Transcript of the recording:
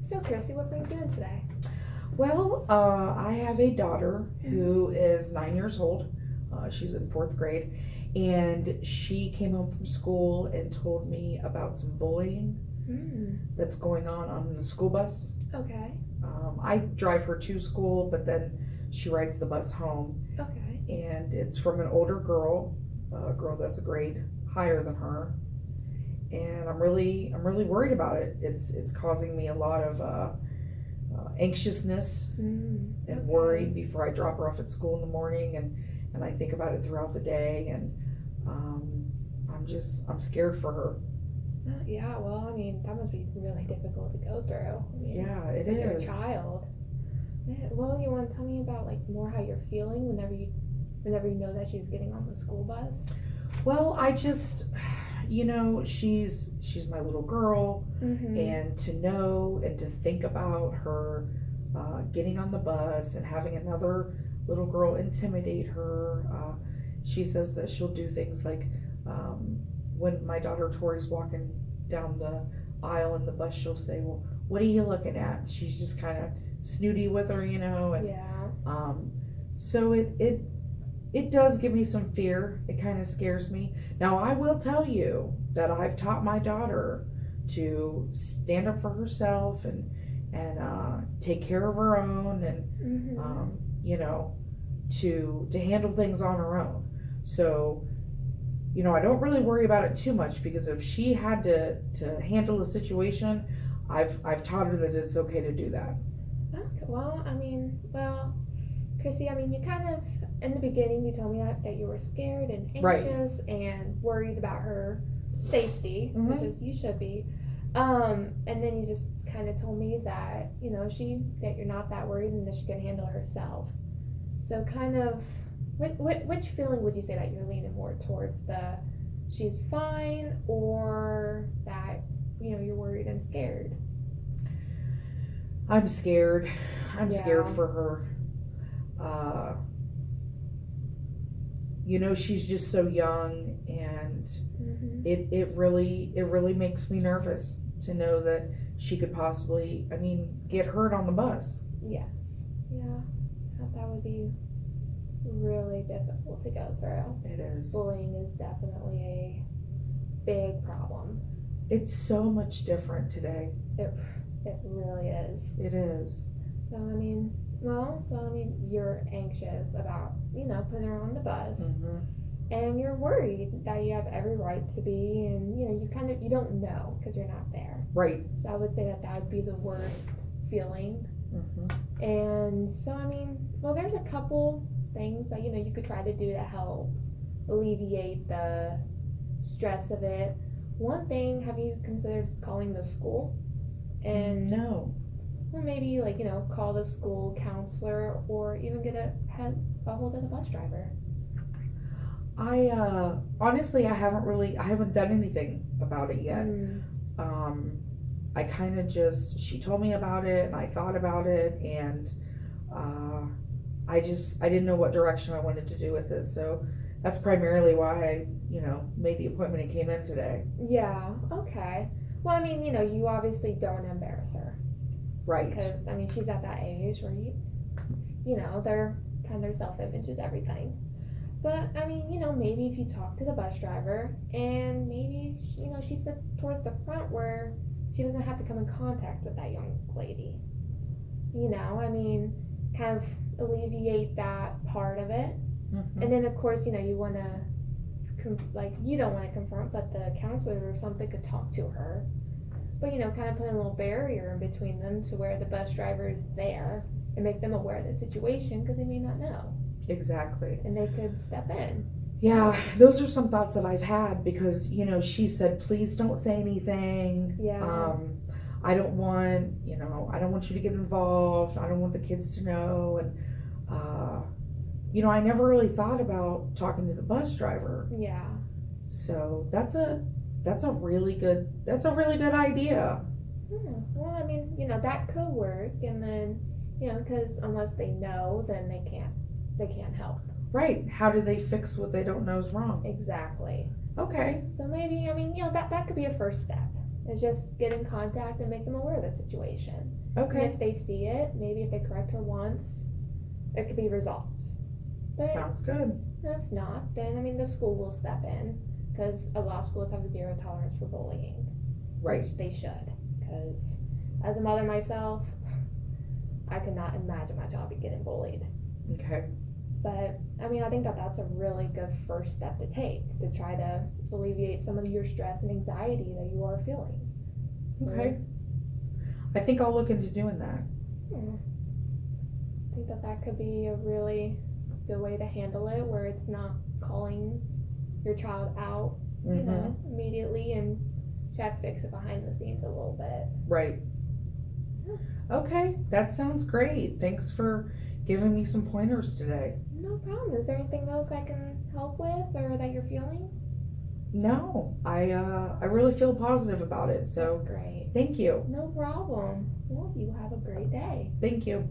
So, Chrissy, what brings you in today? Well, I have a daughter who is 9 years old. She's in fourth grade, and she came home from school and told me about some bullying that's going on the school bus. Okay. I drive her to school, but then she rides the bus home, Okay. and it's from an older girl, a girl that's a grade higher than her, and I'm really worried about it. It's causing me a lot of anxiousness and worry before I drop her off at school in the morning, and I think about it throughout the day, and I'm scared for her. Yeah, well, I mean, that must be really difficult to go through. I mean, Yeah, it when you're a is. child. Yeah, well, you want to tell me about like more how you're feeling whenever you know that she's getting on the school bus? Well, I just, she's my little girl, and to know and to think about her getting on the bus and having another little girl intimidate her. She says that she'll do things like when my daughter Tori's walking down the aisle in the bus, she'll say, "Well, what are you looking at?" She's just kind of snooty with her, and Yeah. so it does give me some fear. It kind of scares me. Now, I will tell you that I've taught my daughter to stand up for herself and take care of her own, and you know, to handle things on her own. So, I don't really worry about it too much, because if she had to handle a situation, I've taught her that it's okay to do that. Okay, Chrissy, I mean, you kind of, in the beginning, you told me that you were scared and Right. anxious and worried about her safety, which is, you should be. And then you just kind of told me that, that you're not that worried and that she can handle herself. So kind of, which feeling would you say that you're leaning more towards, the she's fine, or that, you're worried and scared? I'm scared. I'm scared Yeah. for her. She's just so young, and it really makes me nervous to know that she could possibly, get hurt on the bus. Yes. Yeah. That would be really difficult to go through. It is. Bullying is definitely a big problem. It's so much different today. It really is. It is. So you're anxious about, putting her on the bus, and you're worried that you have every right to be, and you don't know because you're not there. Right. So I would say that would be the worst feeling. And so there's a couple things that you could try to do to help alleviate the stress of it. One thing, have you considered calling the school? And no. or maybe call the school counselor, or even get a hold of the bus driver. I honestly, I haven't done anything about it yet. I kind of she told me about it, and I thought about it, and I didn't know what direction I wanted to do with it. So that's primarily why I made the appointment and came in today. Yeah. Okay. Well, you obviously don't embarrass her. Right. Because she's at that age where their self-image is everything. But maybe if you talk to the bus driver, and maybe she sits towards the front where she doesn't have to come in contact with that young lady. Kind of alleviate that part of it. And then of course you want to you don't want to confront, but the counselor or something could talk to her. But kind of put a little barrier in between them, to where the bus driver is there and make them aware of the situation, because they may not know. Exactly. And they could step in. Yeah, those are some thoughts that I've had, because she said, please don't say anything. Yeah. I don't want you to get involved. I don't want the kids to know. And I never really thought about talking to the bus driver. Yeah. So that's a really good idea. Well, that could work, and then because unless they know, then they can't help. Right. How do they fix what they don't know is wrong? Exactly. Okay. So maybe that could be a first step. is just get in contact and make them aware of the situation. And Okay. if they see it, maybe if they correct her once, it could be resolved. But Sounds good. if not, then I mean the school will step in because a lot of schools have a zero tolerance for bullying, Right. which they should. Because as a mother myself, I could not imagine my child be getting bullied. Okay. But I mean, I think that that's a really good first step to take to try to alleviate some of your stress and anxiety that you are feeling. Okay. I think I'll look into doing that. I think that that could be a really good way to handle it, where it's not calling your child out, you Mhm. know, immediately, and try to fix it behind the scenes a little bit. Right. Okay, that sounds great. Thanks for giving me some pointers today. No problem. Is there anything else I can help with, or that you're feeling? No, I really feel positive about it. So That's great. thank you. No problem. Well, you have a great day. Thank you.